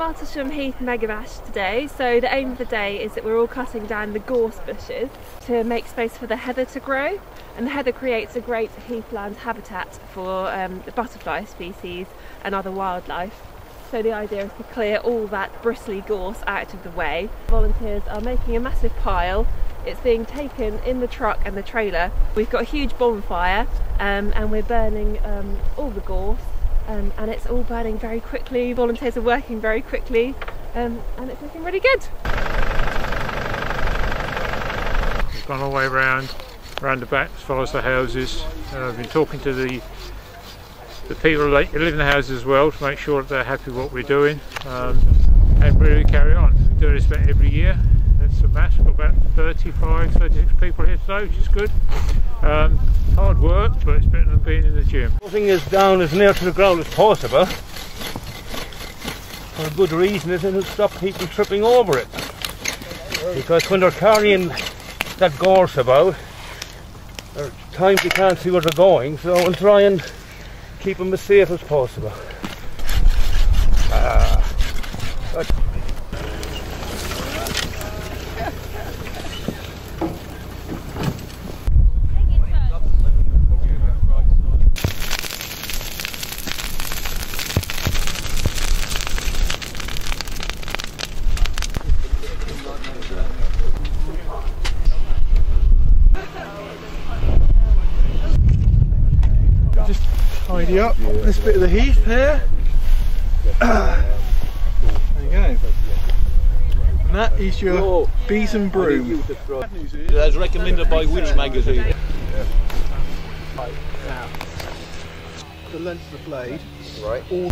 Martlesham Heath Megabash today, so the aim of the day is that we're all cutting down the gorse bushes to make space for the heather to grow, and the heather creates a great heathland habitat for the butterfly species and other wildlife. So the idea is to clear all that bristly gorse out of the way. Volunteers are making a massive pile. It's being taken in the truck and the trailer. We've got a huge bonfire and we're burning all the gorse. And it's all burning very quickly. Volunteers are working very quickly, and it's looking really good. We've gone all the way round the back as far as the houses. I've been talking to the people who live in the houses as well to make sure that they're happy with what we're doing, and really carry on. We do this about every year. It's a mass. We've got about 36 people here today, which is good. Hard work, but it's better than being in the gym. Putting this down as near to the ground as possible, for a good reason, is it'll stop people tripping over it. Because when they're carrying that gorse about, there are times you can't see where they're going, so we'll try and keep them as safe as possible. Just tidy up this bit of the heath here. There you go. And that is your bees and broom. As recommended by which magazine? The length of the blade. Right. All